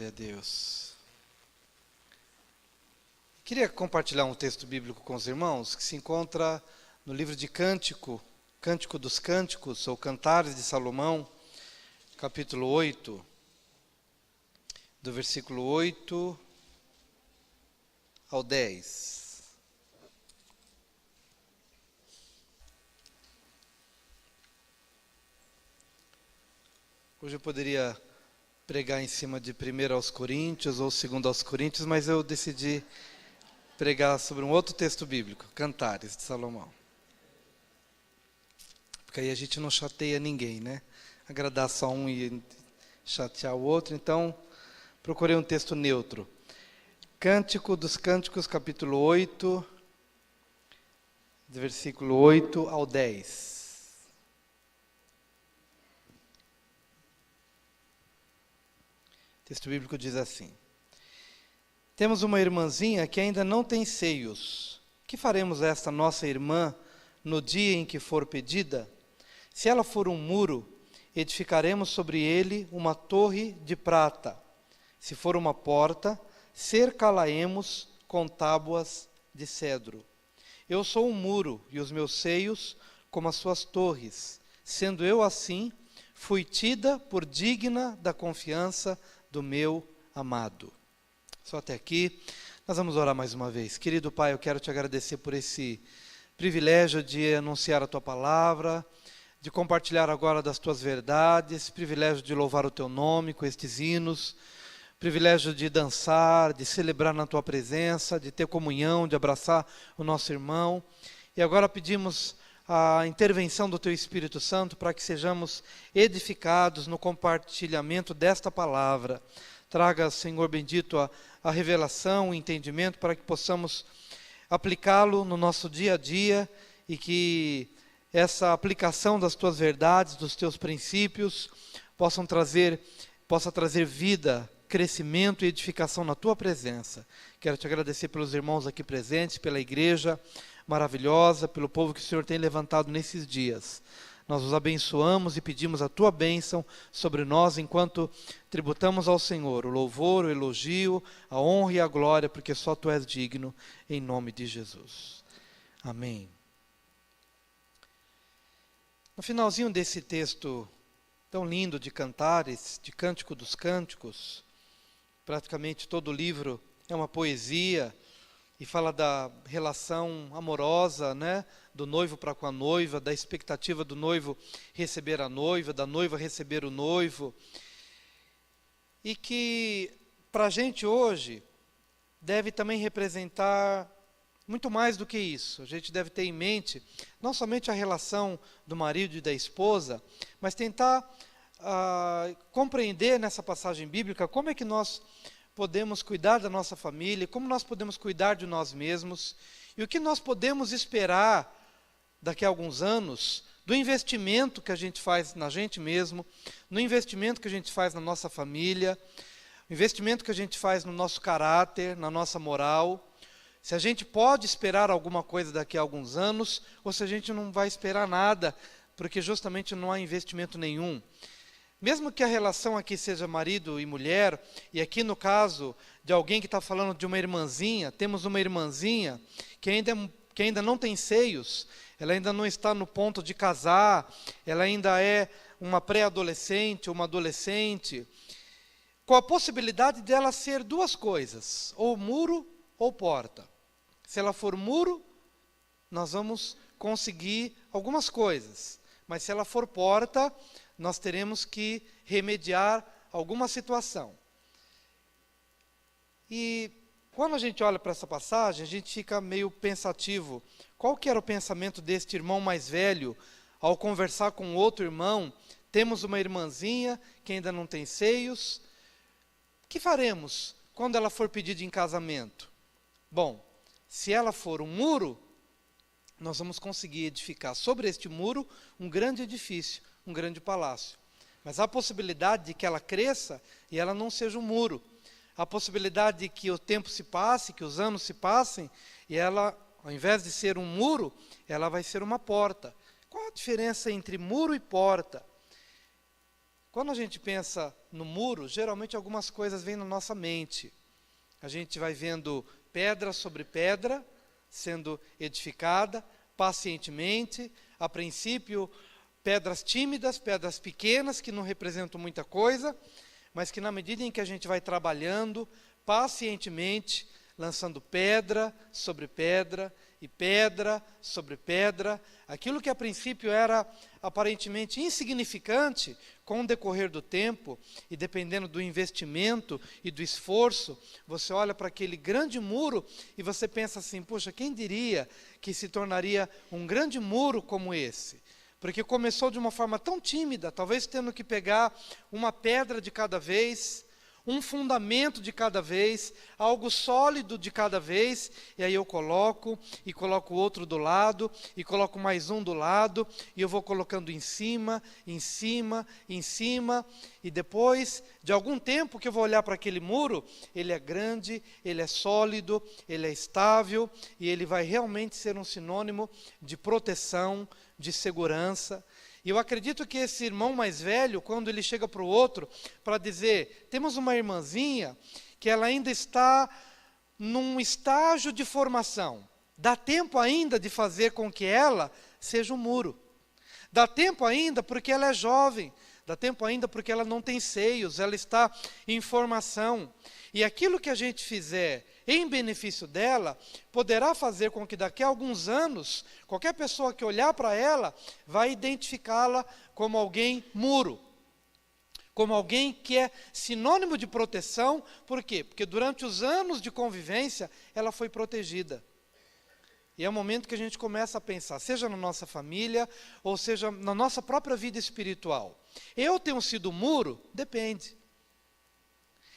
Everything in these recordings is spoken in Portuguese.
Glória a Deus. Queria compartilhar um texto bíblico com os irmãos que se encontra no livro de Cântico, Cântico dos Cânticos, ou Cantares de Salomão, capítulo 8, do versículo 8 ao 10. Hoje eu poderia pregar em cima de 1 aos Coríntios ou 2 aos Coríntios, mas eu decidi pregar sobre um outro texto bíblico, Cantares de Salomão. Porque aí a gente não chateia ninguém, né? Agradar só um e chatear o outro, então procurei um texto neutro. Cântico dos Cânticos, capítulo 8, do versículo 8 ao 10. O texto bíblico diz assim: Temos uma irmãzinha que ainda não tem seios. Que faremos a esta nossa irmã no dia em que for pedida? Se ela for um muro, edificaremos sobre ele uma torre de prata. Se for uma porta, cercá-la-emos com tábuas de cedro. Eu sou um muro, e os meus seios como as suas torres. Sendo eu assim, fui tida por digna da confiança do meu amado. Só até aqui. Nós vamos orar mais uma vez. Querido Pai, eu quero te agradecer por esse privilégio de anunciar a Tua palavra, de compartilhar agora das Tuas verdades, privilégio de louvar o Teu nome com estes hinos, privilégio de dançar, de celebrar na Tua presença, de ter comunhão, de abraçar o nosso irmão. E agora pedimos a intervenção do Teu Espírito Santo para que sejamos edificados no compartilhamento desta palavra. Traga, Senhor bendito, a revelação, o entendimento para que possamos aplicá-lo no nosso dia a dia e que essa aplicação das Tuas verdades, dos Teus princípios, possa trazer vida, crescimento e edificação na Tua presença. Quero te agradecer pelos irmãos aqui presentes, pela igreja maravilhosa, pelo povo que o Senhor tem levantado nesses dias. Nós os abençoamos e pedimos a Tua bênção sobre nós enquanto tributamos ao Senhor o louvor, o elogio, a honra e a glória, porque só Tu és digno, em nome de Jesus. Amém. No finalzinho desse texto tão lindo de Cantares, de Cântico dos Cânticos, praticamente todo o livro é uma poesia e fala da relação amorosa, né, do noivo para com a noiva, da expectativa do noivo receber a noiva, da noiva receber o noivo. E que, para a gente hoje, deve também representar muito mais do que isso. A gente deve ter em mente, não somente a relação do marido e da esposa, mas tentar compreender nessa passagem bíblica como é que nós podemos cuidar da nossa família, como nós podemos cuidar de nós mesmos, e o que nós podemos esperar daqui a alguns anos do investimento que a gente faz na gente mesmo, no investimento que a gente faz na nossa família, o investimento que a gente faz no nosso caráter, na nossa moral, se a gente pode esperar alguma coisa daqui a alguns anos, ou se a gente não vai esperar nada, porque justamente não há investimento nenhum. Mesmo que a relação aqui seja marido e mulher, e aqui no caso de alguém que está falando de uma irmãzinha, temos uma irmãzinha que ainda não tem seios, ela ainda não está no ponto de casar, ela ainda é uma pré-adolescente, uma adolescente, com a possibilidade dela ser duas coisas, ou muro ou porta. Se ela for muro, nós vamos conseguir algumas coisas, mas se ela for porta, nós teremos que remediar alguma situação. E quando a gente olha para essa passagem, a gente fica meio pensativo. Qual que era o pensamento deste irmão mais velho ao conversar com outro irmão? Temos uma irmãzinha que ainda não tem seios. O que faremos quando ela for pedida em casamento? Bom, se ela for um muro, nós vamos conseguir edificar sobre este muro um grande edifício, um grande palácio. Mas há a possibilidade de que ela cresça e ela não seja um muro. Há a possibilidade de que o tempo se passe, que os anos se passem, e ela, ao invés de ser um muro, ela vai ser uma porta. Qual a diferença entre muro e porta? quando a gente pensa no muro, geralmente algumas coisas vêm na nossa mente. A gente vai vendo pedra sobre pedra sendo edificada pacientemente, a princípio pedras tímidas, pedras pequenas que não representam muita coisa, mas que na medida em que a gente vai trabalhando pacientemente, lançando pedra sobre pedra e pedra sobre pedra, aquilo que a princípio era aparentemente insignificante, com o decorrer do tempo e dependendo do investimento e do esforço, você olha para aquele grande muro e você pensa assim, poxa, quem diria que se tornaria um grande muro como esse? Porque começou de uma forma tão tímida, talvez tendo que pegar uma pedra de cada vez, um fundamento de cada vez, algo sólido de cada vez, e aí eu coloco, e coloco outro do lado, e coloco mais um do lado, e eu vou colocando em cima, em cima, em cima, e depois de algum tempo que eu vou olhar para aquele muro, ele é grande, ele é sólido, ele é estável, e ele vai realmente ser um sinônimo de proteção, de segurança. E eu acredito que esse irmão mais velho, quando ele chega para o outro, para dizer, temos uma irmãzinha que ela ainda está num estágio de formação. Dá tempo ainda de fazer com que ela seja um muro. Dá tempo ainda porque ela é jovem. Dá tempo ainda porque ela não tem seios, ela está em formação. E aquilo que a gente fizer em benefício dela, poderá fazer com que daqui a alguns anos, qualquer pessoa que olhar para ela, vai identificá-la como alguém muro, como alguém que é sinônimo de proteção. Por quê? Porque durante os anos de convivência, ela foi protegida. E é o momento que a gente começa a pensar, seja na nossa família, ou seja na nossa própria vida espiritual. Eu tenho sido muro? Depende.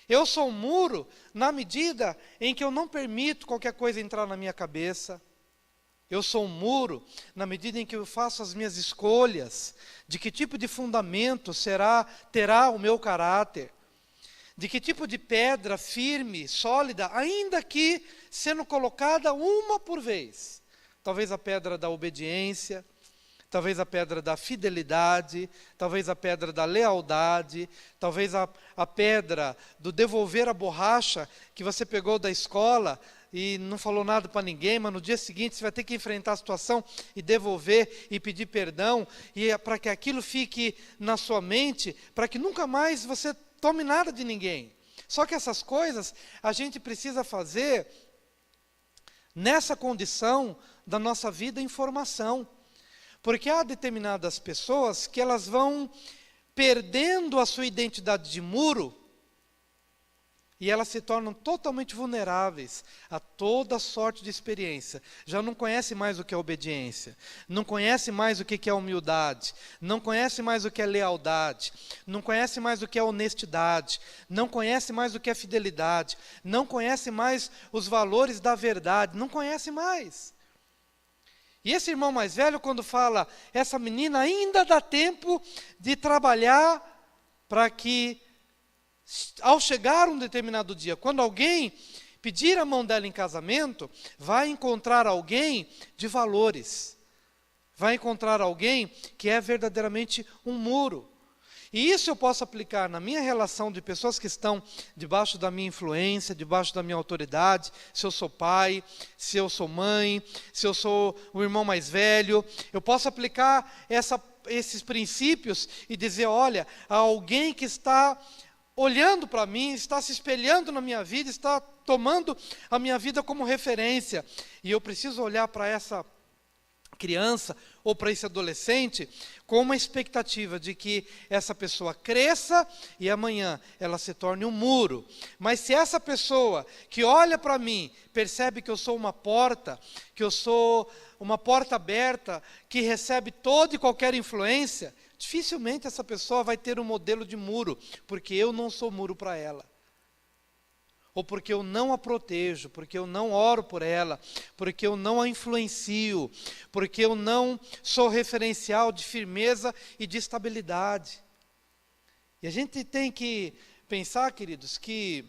Eu sou um muro na medida em que eu não permito qualquer coisa entrar na minha cabeça. Eu sou um muro na medida em que eu faço as minhas escolhas, de que tipo de fundamento terá o meu caráter, de que tipo de pedra firme, sólida, ainda que sendo colocada uma por vez. Talvez a pedra da obediência, talvez a pedra da fidelidade, talvez a pedra da lealdade, talvez a pedra do devolver a borracha que você pegou da escola e não falou nada para ninguém, mas no dia seguinte você vai ter que enfrentar a situação e devolver e pedir perdão, e para que aquilo fique na sua mente, para que nunca mais você tome nada de ninguém. Só que essas coisas a gente precisa fazer nessa condição da nossa vida em formação. Porque há determinadas pessoas que elas vão perdendo a sua identidade de muro e elas se tornam totalmente vulneráveis a toda sorte de experiência. Já não conhece mais o que é obediência, não conhece mais o que é humildade, não conhece mais o que é lealdade, não conhece mais o que é honestidade, não conhece mais o que é fidelidade, não conhece mais os valores da verdade, não conhece mais. E esse irmão mais velho, quando fala, essa menina ainda dá tempo de trabalhar para que, ao chegar um determinado dia, quando alguém pedir a mão dela em casamento, vai encontrar alguém de valores, vai encontrar alguém que é verdadeiramente um muro. E isso eu posso aplicar na minha relação de pessoas que estão debaixo da minha influência, debaixo da minha autoridade, se eu sou pai, se eu sou mãe, se eu sou o irmão mais velho. Eu posso aplicar esses princípios e dizer, olha, há alguém que está olhando para mim, está se espelhando na minha vida, está tomando a minha vida como referência. E eu preciso olhar para essa criança ou para esse adolescente com uma expectativa de que essa pessoa cresça e amanhã ela se torne um muro. Mas se essa pessoa que olha para mim percebe que eu sou uma porta, que eu sou uma porta aberta, que recebe toda e qualquer influência, dificilmente essa pessoa vai ter um modelo de muro, porque eu não sou muro para ela. Ou porque eu não a protejo, porque eu não oro por ela, porque eu não a influencio, porque eu não sou referencial de firmeza e de estabilidade. E a gente tem que pensar, queridos, que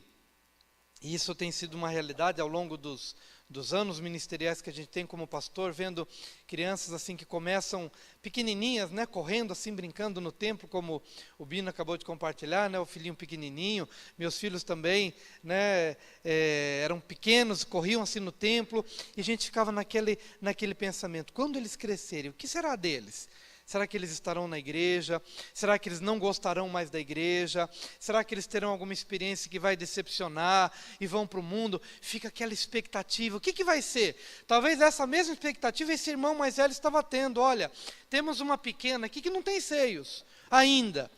isso tem sido uma realidade ao longo dos dos anos ministeriais que a gente tem como pastor, vendo crianças assim que começam pequenininhas, né, correndo assim, brincando no templo, como o Bino acabou de compartilhar, né, o filhinho pequenininho, meus filhos também, né, eram pequenos, corriam assim no templo, e a gente ficava naquele pensamento, quando eles crescerem, o que será deles? Será que eles estarão na igreja? Será que eles não gostarão mais da igreja? Será que eles terão alguma experiência que vai decepcionar e vão para o mundo? Fica aquela expectativa. O que vai ser? Talvez essa mesma expectativa esse irmão mais velho estava tendo. Olha, temos uma pequena aqui que não tem seios ainda.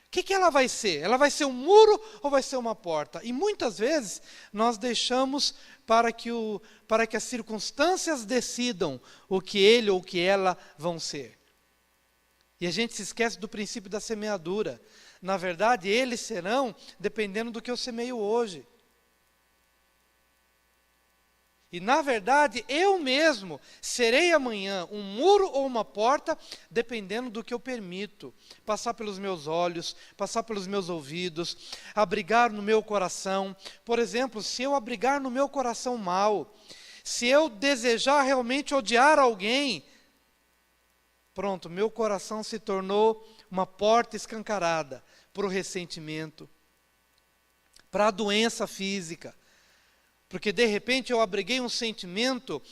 O que ela vai ser? Ela vai ser um muro ou vai ser uma porta? E muitas vezes nós deixamos para que as circunstâncias decidam o que ele ou o que ela vão ser. E a gente se esquece do princípio da semeadura. Na verdade, eles serão dependendo do que eu semeio hoje. E na verdade, eu mesmo serei amanhã um muro ou uma porta, dependendo do que eu permito. Passar pelos meus olhos, passar pelos meus ouvidos, abrigar no meu coração. Por exemplo, se eu abrigar no meu coração mal, se eu desejar realmente odiar alguém, pronto, meu coração se tornou uma porta escancarada para o ressentimento, para a doença física. Porque de repente eu abriguei um sentimento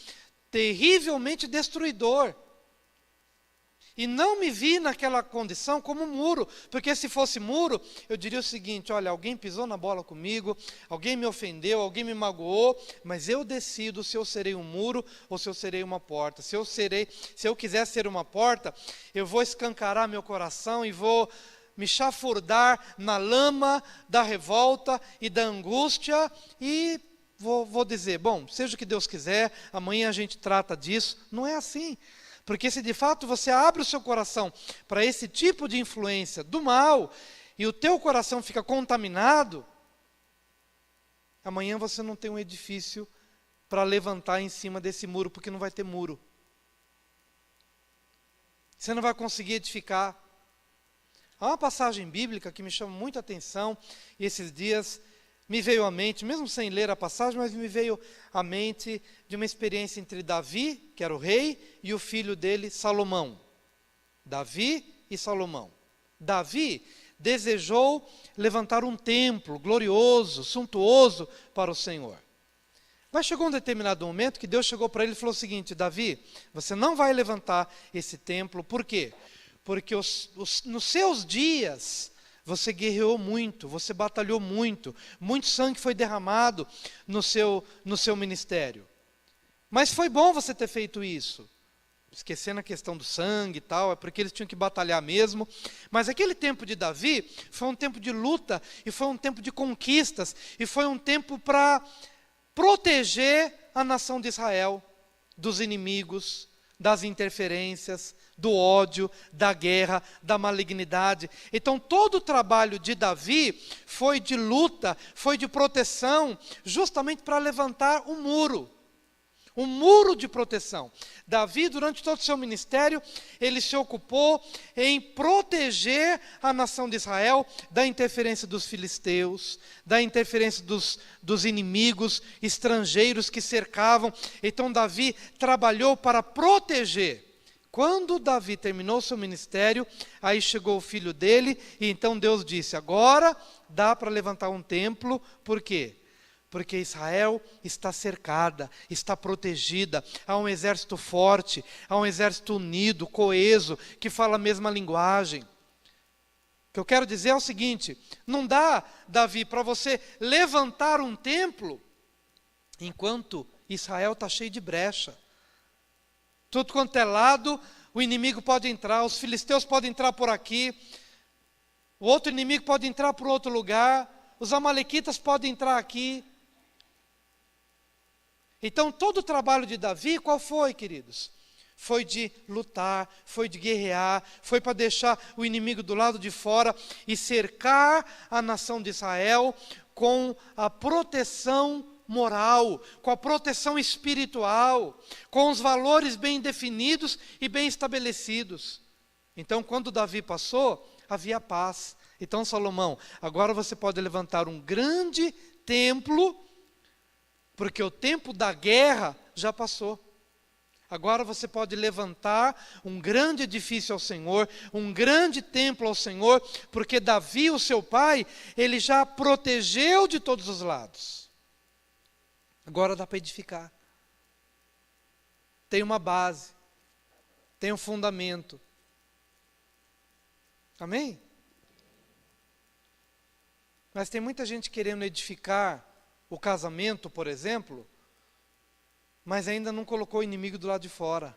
terrivelmente destruidor. E não me vi naquela condição como muro, porque se fosse muro, eu diria o seguinte, olha, alguém pisou na bola comigo, alguém me ofendeu, alguém me magoou, mas eu decido se eu serei um muro ou se eu serei uma porta. Se eu quiser ser uma porta, eu vou escancarar meu coração e vou me chafurdar na lama da revolta e da angústia e vou dizer, bom, seja o que Deus quiser, amanhã a gente trata disso. Não é assim. Porque se de fato você abre o seu coração para esse tipo de influência do mal, e o teu coração fica contaminado, amanhã você não tem um edifício para levantar em cima desse muro, porque não vai ter muro. Você não vai conseguir edificar. Há uma passagem bíblica que me chama muita atenção, e esses dias me veio à mente, mesmo sem ler a passagem, mas me veio à mente de uma experiência entre Davi, que era o rei, e o filho dele, Salomão. Davi e Salomão. Davi desejou levantar um templo glorioso, suntuoso para o Senhor. Mas chegou um determinado momento que Deus chegou para ele e falou o seguinte, Davi, você não vai levantar esse templo, por quê? Porque nos seus dias você guerreou muito, você batalhou muito sangue foi derramado no seu ministério. Mas foi bom você ter feito isso. Esquecendo a questão do sangue e tal, é porque eles tinham que batalhar mesmo. Mas aquele tempo de Davi foi um tempo de luta, e foi um tempo de conquistas, e foi um tempo para proteger a nação de Israel dos inimigos, das interferências, do ódio, da guerra, da malignidade. Então todo o trabalho de Davi foi de luta, foi de proteção, justamente para levantar um muro de proteção. Davi, durante todo o seu ministério, ele se ocupou em proteger a nação de Israel da interferência dos filisteus, da interferência dos inimigos estrangeiros que cercavam. Então Davi trabalhou para proteger. Quando Davi terminou seu ministério, aí chegou o filho dele, e então Deus disse, agora dá para levantar um templo, por quê? Porque Israel está cercada, está protegida, há um exército forte, há um exército unido, coeso, que fala a mesma linguagem. O que eu quero dizer é o seguinte, não dá, Davi, para você levantar um templo, enquanto Israel está cheio de brecha. Tudo quanto é lado, o inimigo pode entrar, os filisteus podem entrar por aqui, o outro inimigo pode entrar por outro lugar, os amalequitas podem entrar aqui. Então todo o trabalho de Davi, qual foi, queridos? Foi de lutar, foi de guerrear, foi para deixar o inimigo do lado de fora e cercar a nação de Israel com a proteção moral, com a proteção espiritual, com os valores bem definidos e bem estabelecidos. Então, quando Davi passou, havia paz. Então, Salomão, agora você pode levantar um grande templo, porque o tempo da guerra já passou. Agora você pode levantar um grande edifício ao Senhor, um grande templo ao Senhor, porque Davi, o seu pai, ele já protegeu de todos os lados. Agora dá para edificar. Tem uma base, tem um fundamento. Amém? Mas tem muita gente querendo edificar o casamento, por exemplo, mas ainda não colocou o inimigo do lado de fora.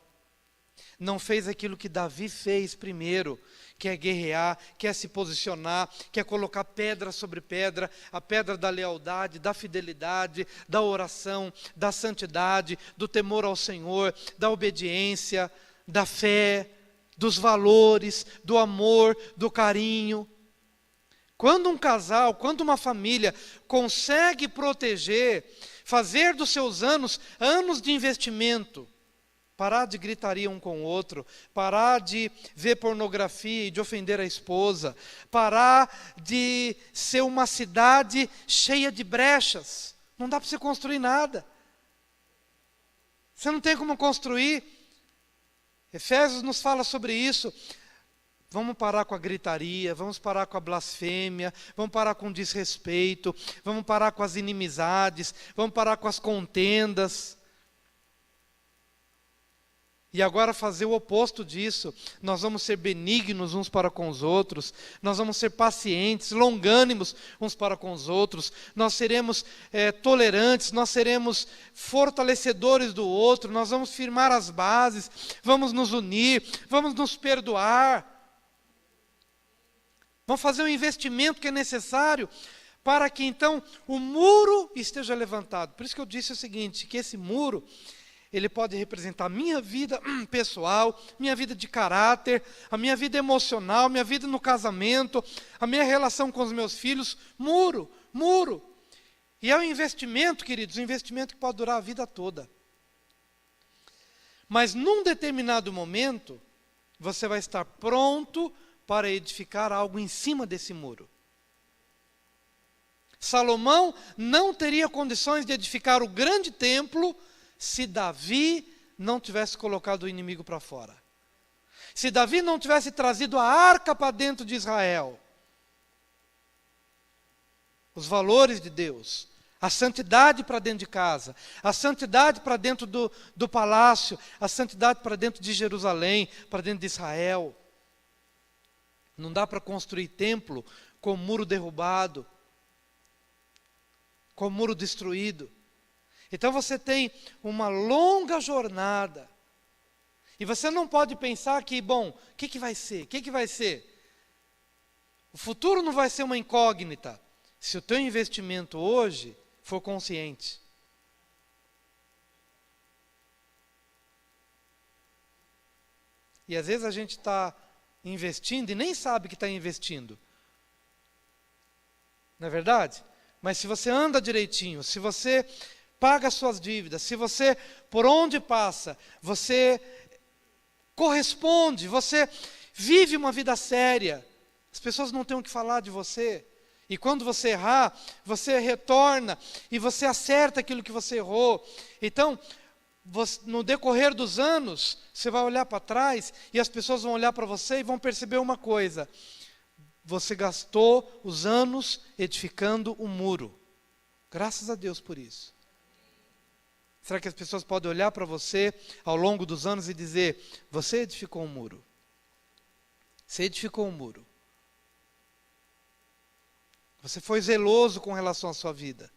Não fez aquilo que Davi fez primeiro, que é guerrear, que é se posicionar, que é colocar pedra sobre pedra, a pedra da lealdade, da fidelidade, da oração, da santidade, do temor ao Senhor, da obediência, da fé, dos valores, do amor, do carinho. Quando um casal, quando uma família consegue proteger, fazer dos seus anos de investimento, parar de gritaria um com o outro, parar de ver pornografia e de ofender a esposa, parar de ser uma cidade cheia de brechas. Não dá para você construir nada. Você não tem como construir. Efésios nos fala sobre isso. Vamos parar com a gritaria, vamos parar com a blasfêmia, vamos parar com o desrespeito, vamos parar com as inimizades, vamos parar com as contendas. E agora fazer o oposto disso. Nós vamos ser benignos uns para com os outros, nós vamos ser pacientes, longânimos uns para com os outros, nós seremos tolerantes, nós seremos fortalecedores do outro, nós vamos firmar as bases, vamos nos unir, vamos nos perdoar. Vamos fazer o investimento que é necessário para que então o muro esteja levantado. Por isso que eu disse o seguinte, que esse muro, ele pode representar a minha vida pessoal, minha vida de caráter, a minha vida emocional, minha vida no casamento, a minha relação com os meus filhos. Muro. E é um investimento, queridos, um investimento que pode durar a vida toda. Mas num determinado momento, você vai estar pronto para edificar algo em cima desse muro. Salomão não teria condições de edificar o grande templo se Davi não tivesse colocado o inimigo para fora. Se Davi não tivesse trazido a arca para dentro de Israel. Os valores de Deus, a santidade para dentro de casa, a santidade para dentro do palácio, a santidade para dentro de Jerusalém, para dentro de Israel. Não dá para construir templo com muro derrubado, com muro destruído. Então você tem uma longa jornada. E você não pode pensar que, bom, o que vai ser? O que vai ser? O futuro não vai ser uma incógnita se o teu investimento hoje for consciente. E às vezes a gente está investindo e nem sabe que está investindo. Não é verdade? Mas se você anda direitinho, se você paga as suas dívidas, se você, por onde passa, você corresponde, você vive uma vida séria, as pessoas não têm o que falar de você. E quando você errar, você retorna e você acerta aquilo que você errou. Então, no decorrer dos anos, você vai olhar para trás e as pessoas vão olhar para você e vão perceber uma coisa: você gastou os anos edificando um muro. Graças a Deus por isso. Será que as pessoas podem olhar para você ao longo dos anos e dizer: você edificou um muro? Você edificou um muro. Você foi zeloso com relação à sua vida.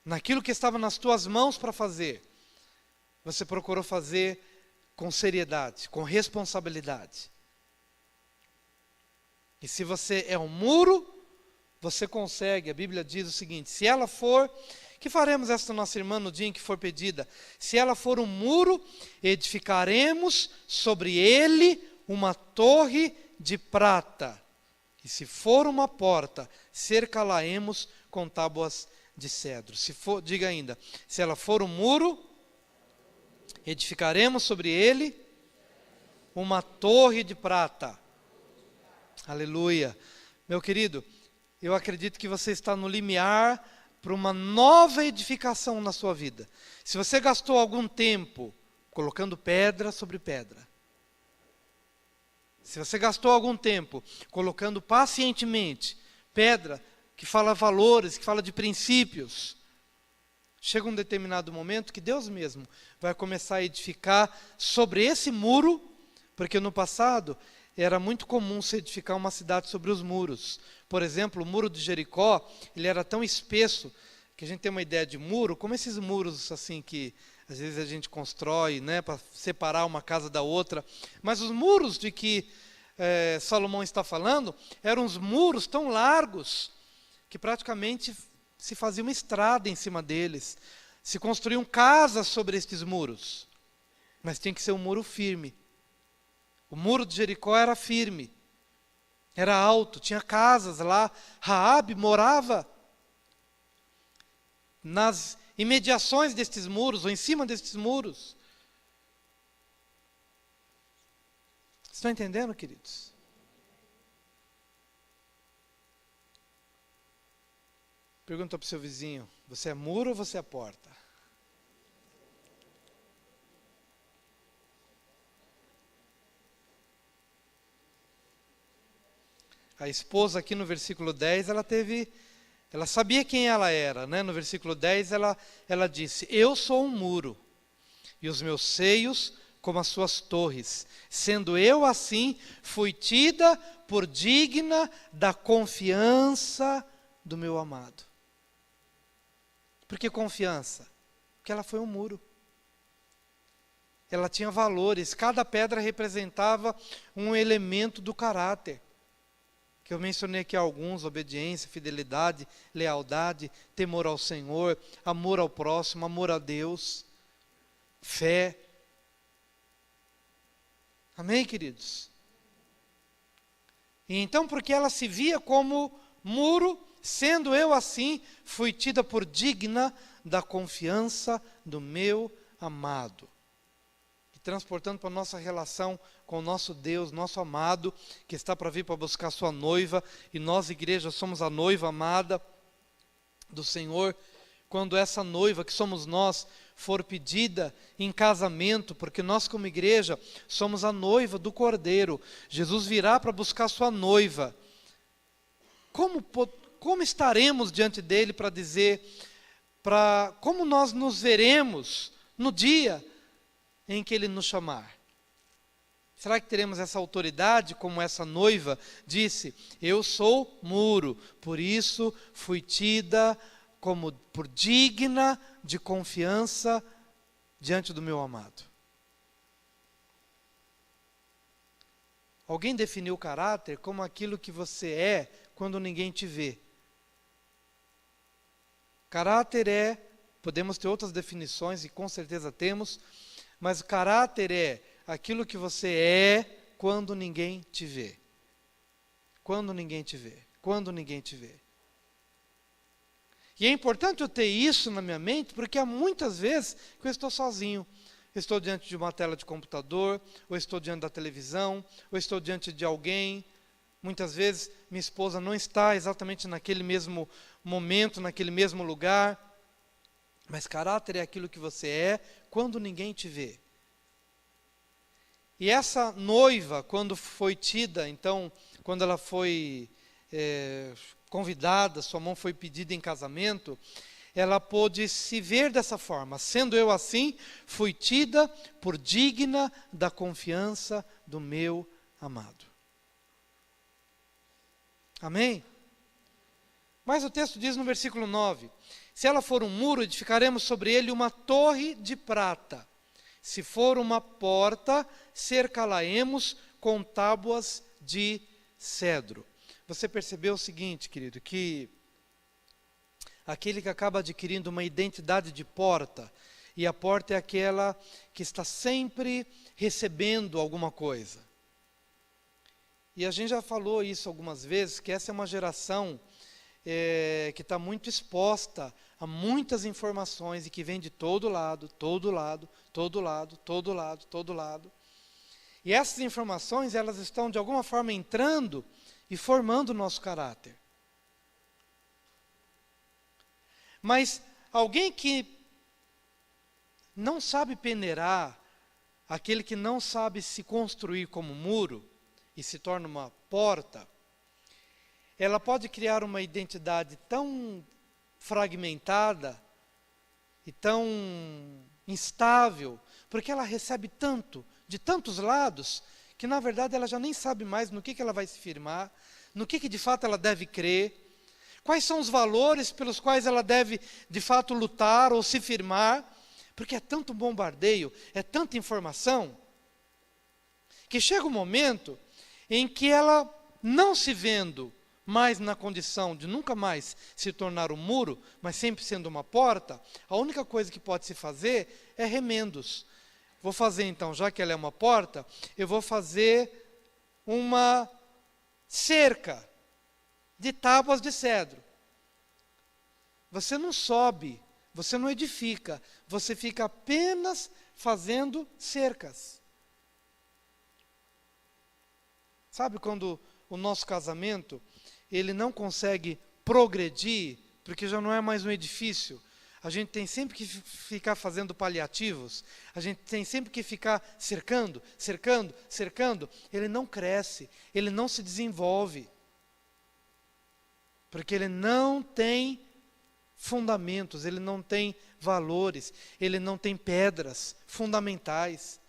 Naquilo que estava nas tuas mãos para fazer, você procurou fazer com seriedade, com responsabilidade. E se você é um muro, você consegue. A Bíblia diz o seguinte: se ela for, que faremos esta nossa irmã no dia em que for pedida? Se ela for um muro, edificaremos sobre ele uma torre de prata. E se for uma porta, cercá-la-emos com tábuas de cedro. Se for, diga ainda, se ela for um muro, edificaremos sobre ele uma torre de prata. Aleluia. Meu querido, eu acredito que você está no limiar para uma nova edificação na sua vida. Se você gastou algum tempo colocando pedra sobre pedra, se você gastou algum tempo colocando pacientemente pedra que fala valores, que fala de princípios, chega um determinado momento que Deus mesmo vai começar a edificar sobre esse muro, porque no passado era muito comum se edificar uma cidade sobre os muros. Por exemplo, o muro de Jericó, ele era tão espesso, que a gente tem uma ideia de muro, como esses muros assim que às vezes a gente constrói, né, para separar uma casa da outra. Mas os muros de que Salomão está falando, eram uns muros tão largos, que praticamente se fazia uma estrada em cima deles. Se construíam casas sobre estes muros. Mas tem que ser um muro firme. O muro de Jericó era firme, era alto, tinha casas lá. Raabe morava nas imediações destes muros, ou em cima destes muros. Estão entendendo, queridos? Pergunta para o seu vizinho, você é muro ou você é porta? A esposa aqui no versículo 10, ela sabia quem ela era, né? No versículo 10 ela disse, eu sou um muro, e os meus seios como as suas torres, sendo eu assim, fui tida por digna da confiança do meu amado. Por que confiança? Porque ela foi um muro. Ela tinha valores, cada pedra representava um elemento do caráter. Que eu mencionei aqui alguns: obediência, fidelidade, lealdade, temor ao Senhor, amor ao próximo, amor a Deus, fé. Amém, queridos? E então, porque ela se via como muro, sendo eu assim, fui tida por digna da confiança do meu amado. E transportando para a nossa relação com o nosso Deus, nosso amado, que está para vir para buscar sua noiva, e nós, igreja, somos a noiva amada do Senhor. Quando essa noiva, que somos nós, for pedida em casamento, porque nós como igreja somos a noiva do Cordeiro, Jesus virá para buscar sua noiva. Como estaremos diante dele para dizer, como nós nos veremos no dia em que ele nos chamar? Será que teremos essa autoridade, como essa noiva disse, eu sou muro, por isso fui tida por digna de confiança diante do meu amado? Alguém definiu o caráter como aquilo que você é quando ninguém te vê. Caráter podemos ter outras definições, e com certeza temos, mas o caráter é aquilo que você é quando ninguém te vê. Quando ninguém te vê. Quando ninguém te vê. E é importante eu ter isso na minha mente, porque há muitas vezes que eu estou sozinho. Eu estou diante de uma tela de computador, ou estou diante da televisão, ou estou diante de alguém. Muitas vezes minha esposa não está exatamente naquele mesmo momento, naquele mesmo lugar. Mas caráter é aquilo que você é quando ninguém te vê. E essa noiva, quando foi tida, então, quando ela foi convidada, sua mão foi pedida em casamento, ela pôde se ver dessa forma. Sendo eu assim, fui tida por digna da confiança do meu amado. Amém? Mas o texto diz no versículo 9, se ela for um muro, edificaremos sobre ele uma torre de prata. Se for uma porta, cercá-la-emos com tábuas de cedro. Você percebeu o seguinte, querido, que aquele que acaba adquirindo uma identidade de porta, e a porta é aquela que está sempre recebendo alguma coisa. E a gente já falou isso algumas vezes, que essa é uma geração que está muito exposta a muitas informações e que vem de todo lado, todo lado, todo lado, todo lado, todo lado. E essas informações, elas estão de alguma forma entrando e formando o nosso caráter. Mas alguém que não sabe peneirar, aquele que não sabe se construir como muro e se torna uma porta, ela pode criar uma identidade tão fragmentada e tão instável, porque ela recebe tanto, de tantos lados, que na verdade ela já nem sabe mais no que ela vai se firmar, no que de fato ela deve crer, quais são os valores pelos quais ela deve de fato lutar ou se firmar, porque é tanto bombardeio, é tanta informação, que chega um momento em que ela, não se vendo mais na condição de nunca mais se tornar um muro, mas sempre sendo uma porta, a única coisa que pode se fazer é remendos. Vou fazer então, já que ela é uma porta, eu vou fazer uma cerca de tábuas de cedro. Você não sobe, você não edifica, você fica apenas fazendo cercas. Sabe quando o nosso casamento, ele não consegue progredir, porque já não é mais um edifício, a gente tem sempre que ficar fazendo paliativos, a gente tem sempre que ficar cercando, cercando, cercando, ele não cresce, ele não se desenvolve, porque ele não tem fundamentos, ele não tem valores, ele não tem pedras fundamentais.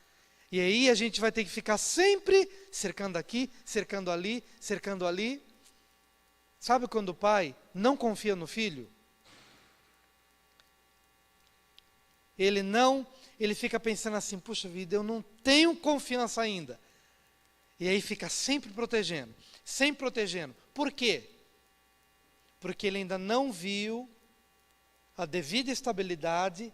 E aí a gente vai ter que ficar sempre cercando aqui, cercando ali, cercando ali. Sabe quando o pai não confia no filho? Ele fica pensando assim, puxa vida, eu não tenho confiança ainda. E aí fica sempre protegendo, sempre protegendo. Por quê? Porque ele ainda não viu a devida estabilidade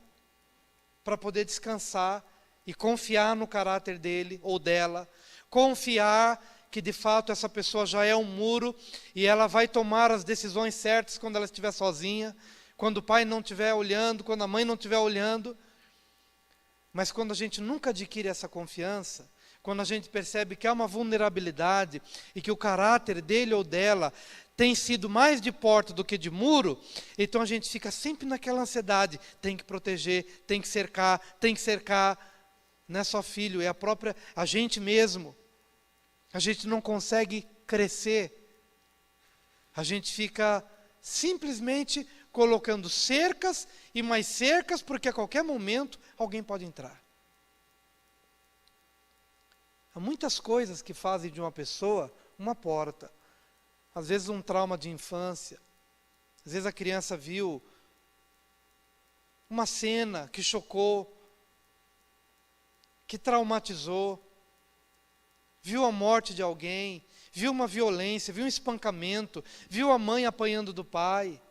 para poder descansar e confiar no caráter dele ou dela, confiar que de fato essa pessoa já é um muro e ela vai tomar as decisões certas quando ela estiver sozinha, quando o pai não estiver olhando, quando a mãe não estiver olhando. Mas quando a gente nunca adquire essa confiança, quando a gente percebe que há uma vulnerabilidade e que o caráter dele ou dela tem sido mais de porta do que de muro, então a gente fica sempre naquela ansiedade, tem que proteger, tem que cercar, tem que cercar. Não é só filho, é a gente mesmo. A gente não consegue crescer. A gente fica simplesmente colocando cercas e mais cercas, porque a qualquer momento alguém pode entrar. Há muitas coisas que fazem de uma pessoa uma porta. Às vezes um trauma de infância. Às vezes a criança viu uma cena que chocou, que traumatizou, viu a morte de alguém, viu uma violência, viu um espancamento, viu a mãe apanhando do pai.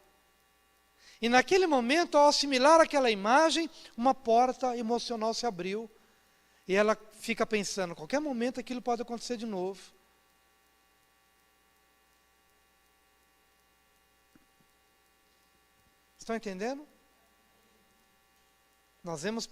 E naquele momento, ao assimilar aquela imagem, uma porta emocional se abriu. E ela fica pensando, a qualquer momento aquilo pode acontecer de novo. Estão entendendo? Nós vemos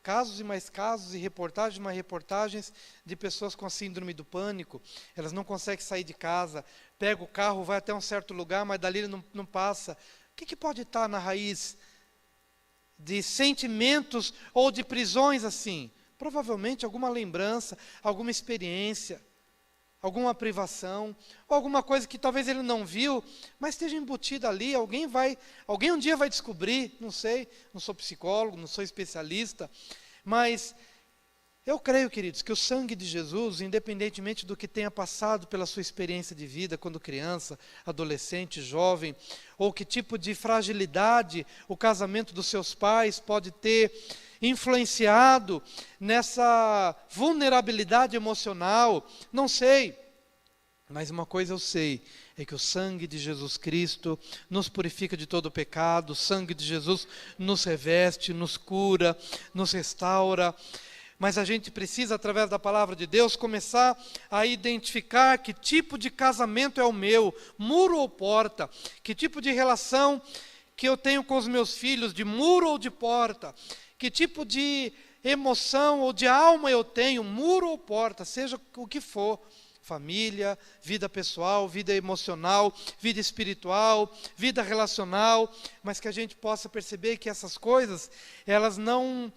casos e mais casos, e reportagens e mais reportagens de pessoas com a síndrome do pânico. Elas não conseguem sair de casa, pega o carro, vai até um certo lugar, mas dali ele não passa. O que pode estar na raiz de sentimentos ou de prisões assim? Provavelmente alguma lembrança, alguma experiência, alguma privação, ou alguma coisa que talvez ele não viu, mas esteja embutida ali. Alguém um dia vai descobrir, não sei, não sou psicólogo, não sou especialista, mas eu creio, queridos, que o sangue de Jesus, independentemente do que tenha passado pela sua experiência de vida quando criança, adolescente, jovem, ou que tipo de fragilidade o casamento dos seus pais pode ter influenciado nessa vulnerabilidade emocional, não sei. Mas uma coisa eu sei, é que o sangue de Jesus Cristo nos purifica de todo o pecado, o sangue de Jesus nos reveste, nos cura, nos restaura. Mas a gente precisa, através da palavra de Deus, começar a identificar que tipo de casamento é o meu, muro ou porta, que tipo de relação que eu tenho com os meus filhos, de muro ou de porta, que tipo de emoção ou de alma eu tenho, muro ou porta, seja o que for. família, vida pessoal, vida emocional, vida espiritual, vida relacional, mas que a gente possa perceber que essas coisas, elas não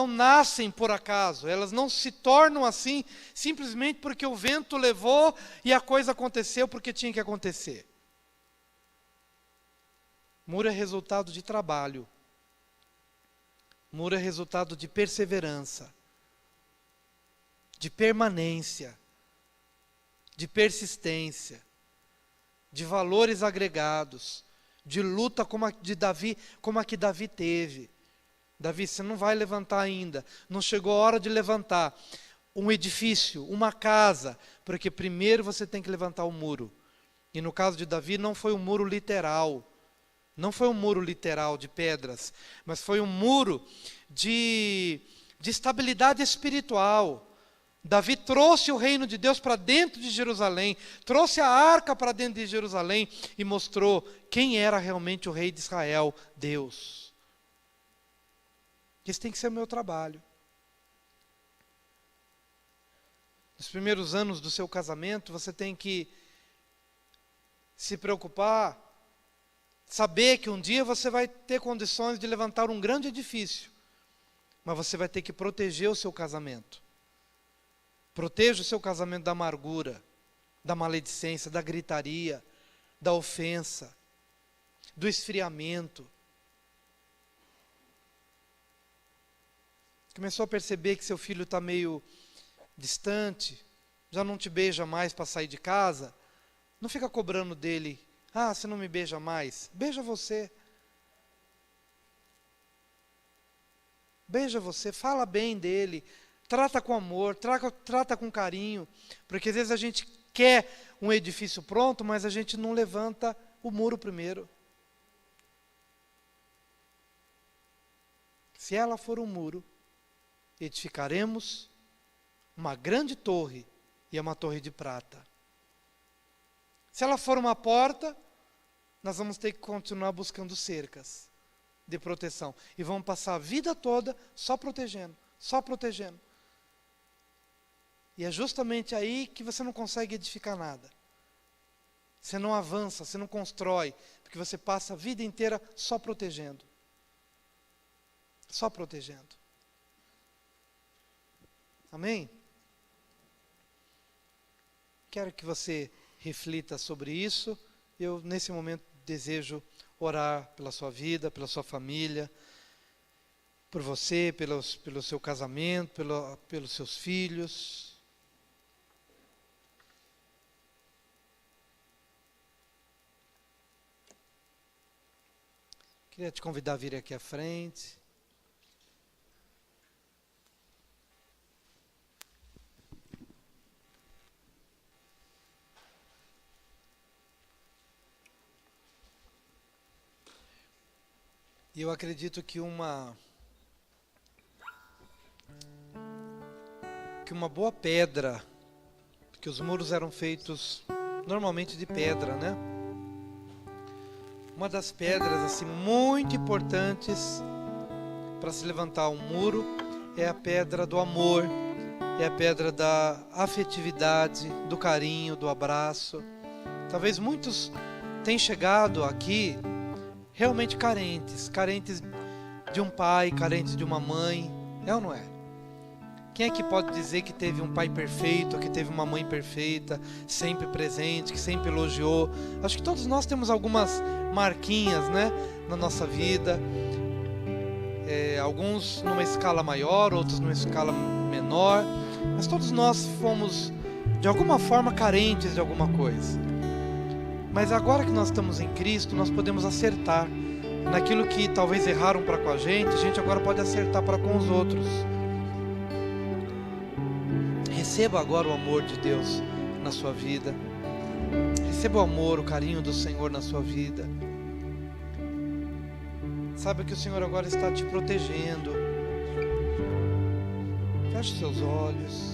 nascem por acaso, elas não se tornam assim simplesmente porque o vento levou e a coisa aconteceu porque tinha que acontecer. Muro é resultado de trabalho. Muro é resultado de perseverança, de permanência, de persistência, de valores agregados, de luta como a que Davi teve. Davi, você não vai levantar ainda, não chegou a hora de levantar um edifício, uma casa, porque primeiro você tem que levantar o muro. E no caso de Davi não foi um muro literal, não foi um muro literal de pedras, mas foi um muro de estabilidade espiritual. Davi trouxe o reino de Deus para dentro de Jerusalém, trouxe a arca para dentro de Jerusalém e mostrou quem era realmente o rei de Israel, Deus. Esse tem que ser o meu trabalho. Nos primeiros anos do seu casamento, você tem que se preocupar, saber que um dia você vai ter condições de levantar um grande edifício, mas você vai ter que proteger o seu casamento. Proteja o seu casamento da amargura, da maledicência, da gritaria, da ofensa, do esfriamento. Começou a perceber que seu filho está meio distante, já não te beija mais para sair de casa, não fica cobrando dele, você não me beija mais, beija você. Beija você, fala bem dele, trata com amor, trata com carinho, porque às vezes a gente quer um edifício pronto, mas a gente não levanta o muro primeiro. Se ela for um muro, edificaremos uma grande torre, e é uma torre de prata. Se ela for uma porta, nós vamos ter que continuar buscando cercas de proteção, e vamos passar a vida toda só protegendo, só protegendo. E é justamente aí que você não consegue edificar nada. Você não avança, você não constrói, porque você passa a vida inteira só protegendo. Só protegendo. Amém? Quero que você reflita sobre isso. Eu, nesse momento, desejo orar pela sua vida, pela sua família, por você, pelo seu casamento, pelos seus filhos. Queria te convidar a vir aqui à frente. E eu acredito que uma boa pedra, porque os muros eram feitos normalmente de pedra, né? Uma das pedras assim muito importantes para se levantar um muro é a pedra do amor, é a pedra da afetividade, do carinho, do abraço. Talvez muitos tenham chegado aqui realmente carentes de um pai, carentes de uma mãe, é ou não é? Quem é que pode dizer que teve um pai perfeito, que teve uma mãe perfeita, sempre presente, que sempre elogiou? Acho que todos nós temos algumas marquinhas, né, na nossa vida, alguns numa escala maior, outros numa escala menor, mas todos nós fomos de alguma forma carentes de alguma coisa. Mas agora que nós estamos em Cristo, nós podemos acertar naquilo que talvez erraram para com a gente agora pode acertar para com os outros. Receba agora o amor de Deus na sua vida. Receba o amor, o carinho do Senhor na sua vida. Saiba que o Senhor agora está te protegendo. Feche os seus olhos.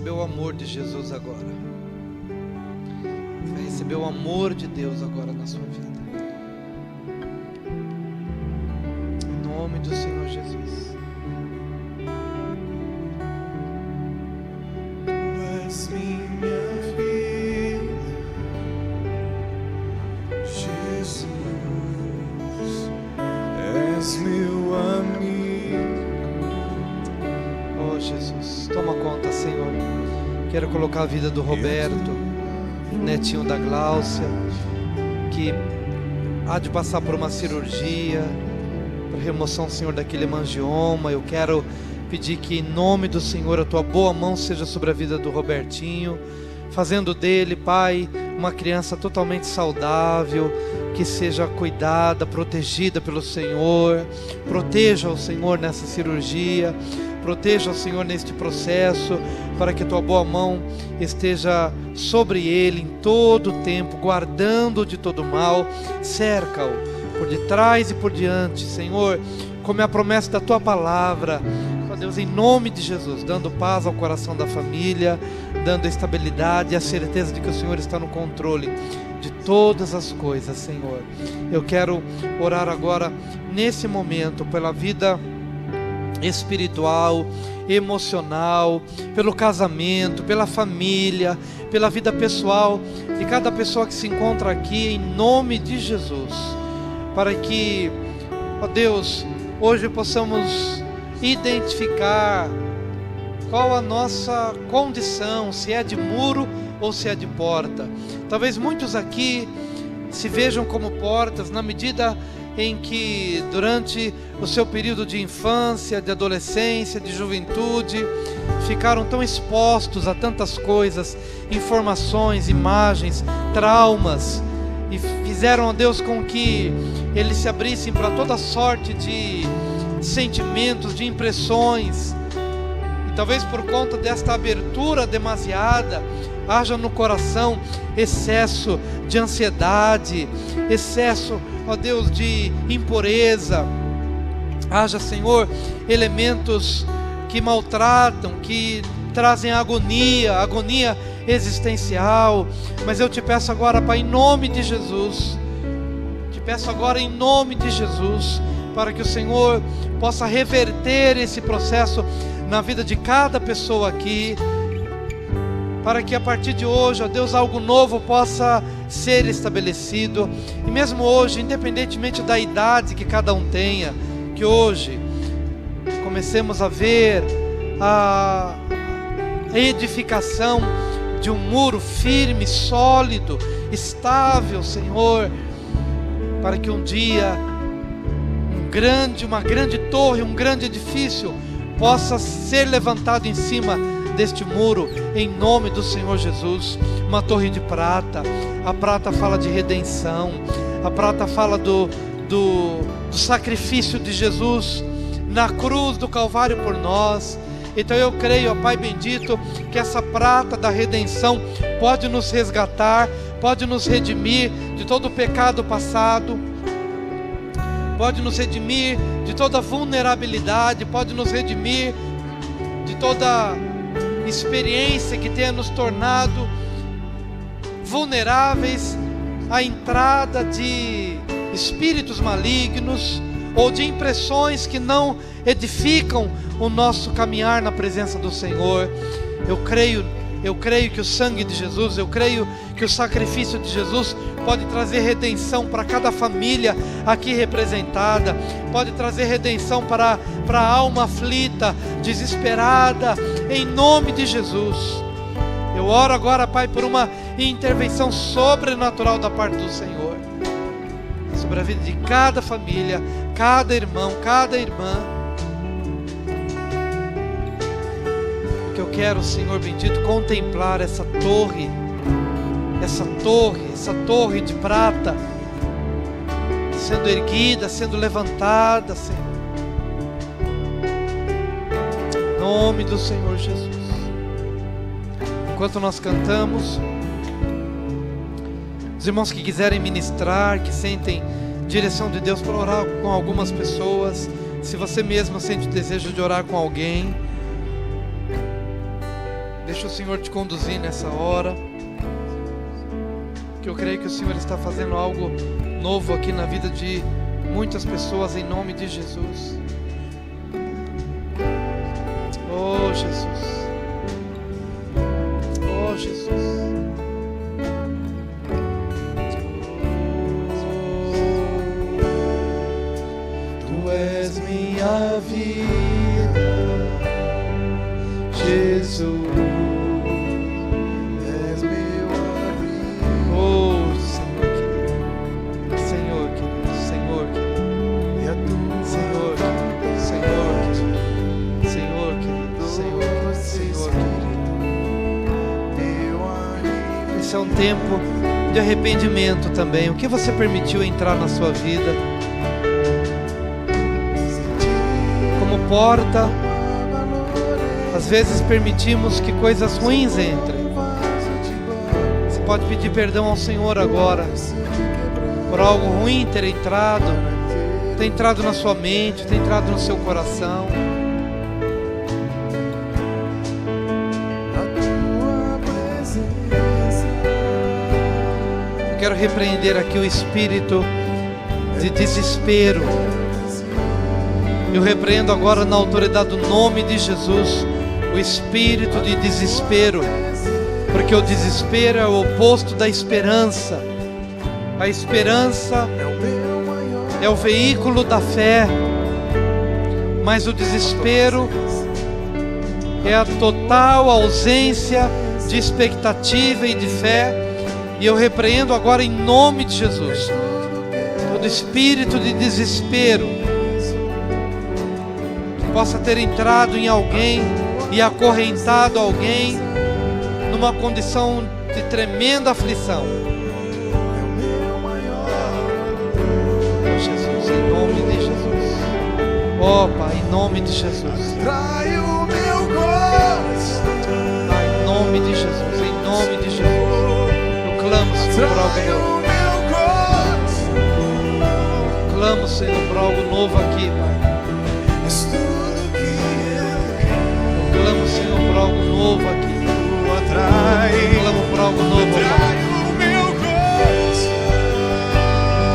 receber o amor de Jesus agora. Vai receber o amor de Deus agora na sua vida. Em nome do Senhor Jesus. Tu és minha vida, Jesus, és meu amigo. Oh Jesus, toma conta, Senhor. Quero colocar a vida do Roberto, netinho da Gláucia, que há de passar por uma cirurgia, por remoção, Senhor, daquele hemangioma. Eu quero pedir que em nome do Senhor a tua boa mão seja sobre a vida do Robertinho, fazendo dele, Pai, uma criança totalmente saudável, que seja cuidada, protegida pelo Senhor. Proteja o Senhor nessa cirurgia, proteja o Senhor neste processo, para que a tua boa mão esteja sobre ele em todo o tempo, guardando-o de todo mal. Cerca-o por detrás e por diante, Senhor, como é a promessa da tua palavra, ó Deus, em nome de Jesus, dando paz ao coração da família, dando estabilidade e a certeza de que o Senhor está no controle de todas as coisas, Senhor. Eu quero orar agora, nesse momento, pela vida espiritual, emocional, pelo casamento, pela família, pela vida pessoal de cada pessoa que se encontra aqui, em nome de Jesus, para que, ó Deus, hoje possamos identificar qual a nossa condição, se é de muro ou se é de porta. Talvez muitos aqui se vejam como portas, na medida em que durante o seu período de infância, de adolescência, de juventude, ficaram tão expostos a tantas coisas, informações, imagens, traumas, e fizeram a Deus com que eles se abrissem para toda sorte de sentimentos, de impressões. E talvez por conta desta abertura demasiada, haja no coração excesso de ansiedade, excesso, ó Deus, de impureza. Haja, Senhor, elementos que maltratam, que trazem agonia existencial. Mas eu te peço agora, Pai, em nome de Jesus, te peço agora em nome de Jesus, para que o Senhor possa reverter esse processo na vida de cada pessoa aqui, para que a partir de hoje, ó Deus, algo novo possa ser estabelecido. E mesmo hoje, independentemente da idade que cada um tenha, que hoje comecemos a ver a edificação de um muro firme, sólido, estável, Senhor, para que um dia uma grande torre, um grande edifício possa ser levantado em cima deste muro, em nome do Senhor Jesus. Uma torre de prata. A prata fala de redenção, a prata fala do sacrifício de Jesus na cruz do Calvário por nós. Então eu creio, ó Pai bendito, que essa prata da redenção pode nos resgatar, pode nos redimir de todo o pecado passado, pode nos redimir de toda vulnerabilidade, pode nos redimir de toda experiência que tenha nos tornado vulneráveis à entrada de espíritos malignos ou de impressões que não edificam o nosso caminhar na presença do Senhor. Eu creio que o sangue de Jesus, eu creio que o sacrifício de Jesus pode trazer redenção para cada família aqui representada, pode trazer redenção para a alma aflita, desesperada, em nome de Jesus. Eu oro agora, Pai, por uma intervenção sobrenatural da parte do Senhor, sobre a vida de cada família, cada irmão, cada irmã. Que eu quero, Senhor bendito, contemplar essa torre de prata sendo erguida, sendo levantada, Senhor, em nome do Senhor Jesus. Enquanto nós cantamos, os irmãos que quiserem ministrar, que sentem direção de Deus para orar com algumas pessoas, se você mesmo sente o desejo de orar com alguém, Deixa o Senhor te conduzir nessa hora, que eu creio que o Senhor está fazendo algo novo aqui na vida de muitas pessoas, em nome de Jesus. Oh Jesus, oh Jesus. Tu és minha vida, Jesus. És meu amigo. Oh Senhor querido, Senhor querido, E a tua Senhor querido, Senhor querido, Senhor querido, Senhor querido, Senhor querido. meu amigo. Esse é um tempo de arrependimento também. O que você permitiu entrar na sua vida como porta? Às vezes permitimos que coisas ruins entrem. Você pode pedir perdão ao Senhor agora por algo ruim ter entrado na sua mente, ter entrado no seu coração. Eu quero repreender aqui o espírito de desespero. Eu repreendo agora na autoridade do nome de Jesus o espírito de desespero, porque o desespero é o oposto da esperança. A esperança é o veículo da fé, mas o desespero é a total ausência de expectativa e de fé. E eu repreendo agora em nome de Jesus todo espírito de desespero que possa ter entrado em alguém e acorrentado alguém numa condição de tremenda aflição. Oh Jesus, em nome de Jesus. Oh Pai, em nome de Jesus. Trai o meu coração. Pai, em nome de Jesus, em nome de Jesus. Eu clamo, Senhor, por algo Trai novo. o meu coração. Clamo, Senhor, por algo novo aqui, Pai. És tudo que eu quero. Clamo, Senhor, por algo novo aqui. Atrai. Clamo por algo novo, Pai. Trai o meu coração.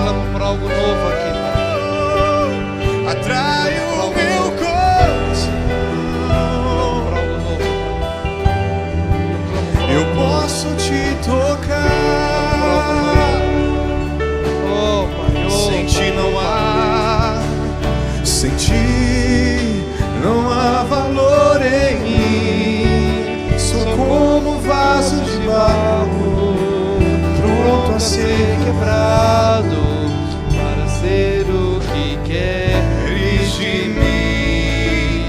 Clamo por algo novo aqui, Pai. Atrai o meu coração. Clamo por algo novo, Pai. Eu posso te tocar. Oh, Pai, oh, Sem ti não há, sem ti não há valor em mim. Sou como um vaso de barro, pronto a ser quebrado, para ser o que queres de mim.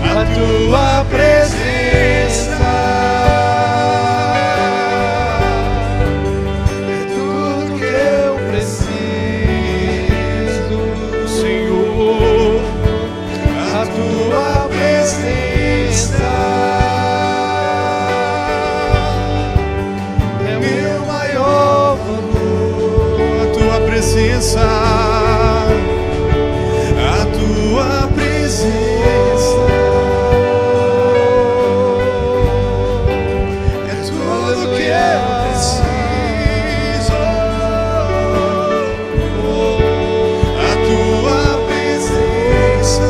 A tua presença é tudo que eu preciso, Senhor. A tua presença é meu maior valor. A tua presença, a tua presença é tudo que eu preciso. A tua presença,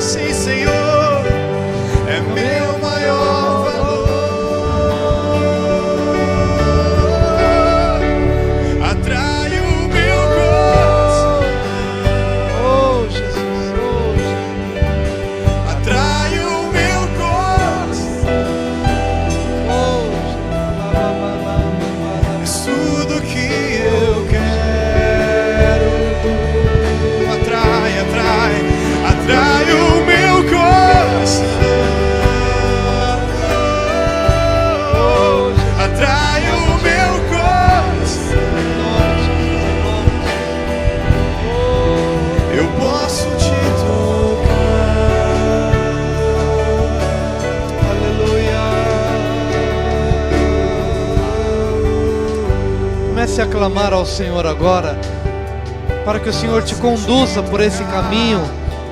sim, Senhor, é meu maior valor. Atrai o meu coração. Oh, Jesus, oh, Jesus. Atrai o meu coração. Oh, Jesus. És tudo que eu quero. Atrai, atrai, atrai o meu coração. Atrai o meu coração. Eu posso te tocar. Aleluia. Comece a clamar ao Senhor agora, para que o Senhor te conduza por esse caminho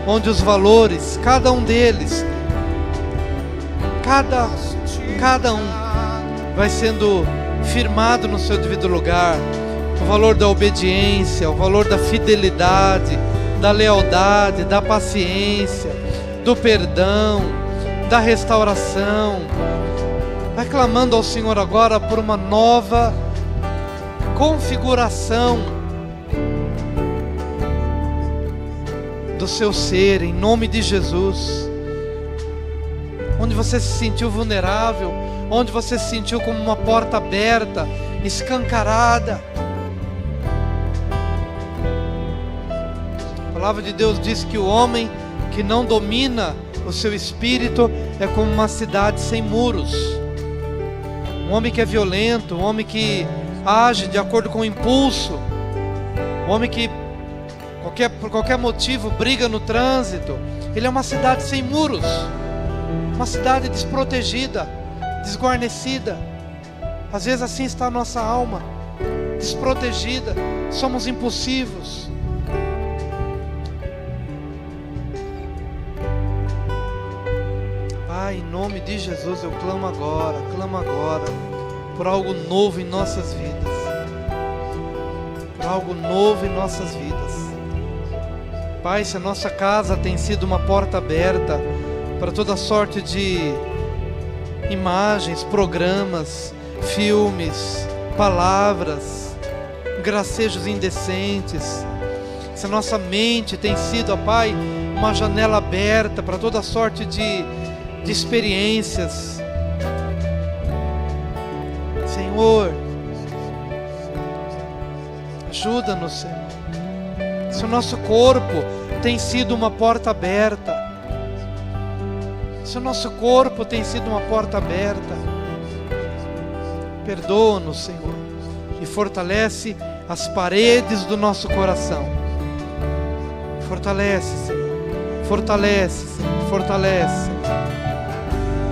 onde os valores, cada um deles, cada um vai sendo firmado no seu devido lugar. O valor da obediência, o valor da fidelidade, da lealdade, da paciência, do perdão, da restauração. Vai clamando ao Senhor agora por uma nova configuração do seu ser, em nome de Jesus. Onde você se sentiu vulnerável, onde você se sentiu como uma porta aberta, escancarada. A palavra de Deus diz que o homem que não domina o seu espírito é como uma cidade sem muros. Um homem que é violento, um homem que age de acordo com o impulso, um homem que por qualquer motivo briga no trânsito, ele é uma cidade sem muros, uma cidade desprotegida, desguarnecida. Às vezes assim está a nossa alma, desprotegida, somos impulsivos. Pai, em nome de Jesus eu clamo agora, por algo novo em nossas vidas, por algo novo em nossas vidas. Pai, se a nossa casa tem sido uma porta aberta para toda sorte de imagens, programas, filmes, palavras, gracejos indecentes, se a nossa mente tem sido, ó Pai, uma janela aberta para toda sorte de experiências, Senhor, ajuda-nos, Senhor. Se o nosso corpo tem sido uma porta aberta, se o nosso corpo tem sido uma porta aberta, perdoa-nos, Senhor, e fortalece as paredes do nosso coração. Fortalece, Senhor, fortalece, Senhor, fortalece.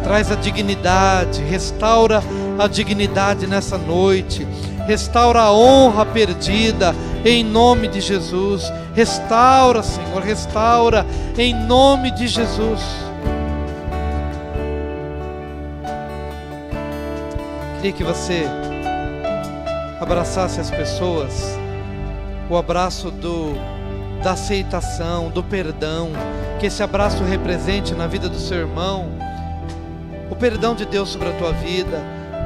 Traz a dignidade, restaura a dignidade nessa noite, restaura a honra perdida, em nome de Jesus. Restaura, Senhor, restaura, em nome de Jesus. Queria que você abraçasse as pessoas, o abraço da aceitação, do perdão, que esse abraço represente na vida do seu irmão o perdão de Deus sobre a tua vida,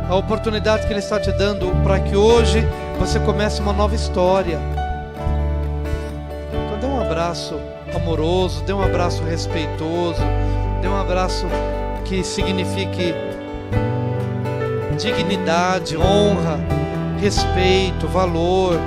a oportunidade que Ele está te dando para que hoje você comece uma nova história. Então dê um abraço amoroso, dê um abraço respeitoso, dê um abraço que signifique dignidade, honra, respeito, valor.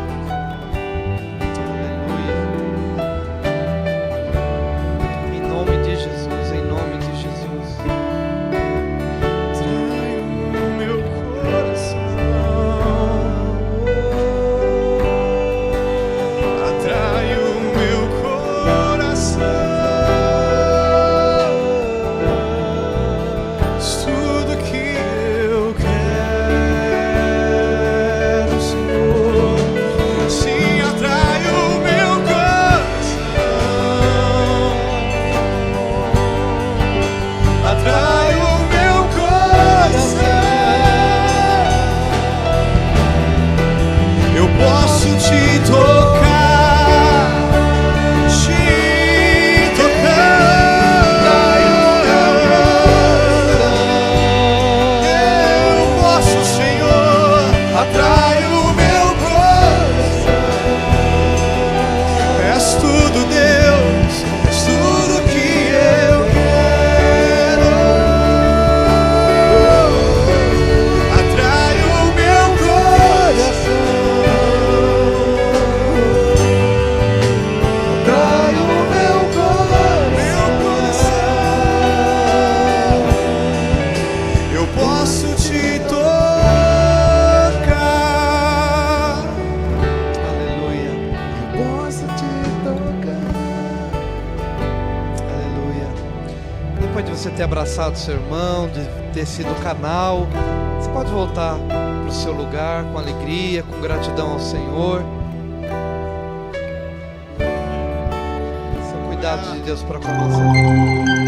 Abraçado seu irmão, de ter sido o canal, você pode voltar para o seu lugar com alegria, com gratidão ao Senhor. Seu cuidado cuidado de Deus para com a nossa vida.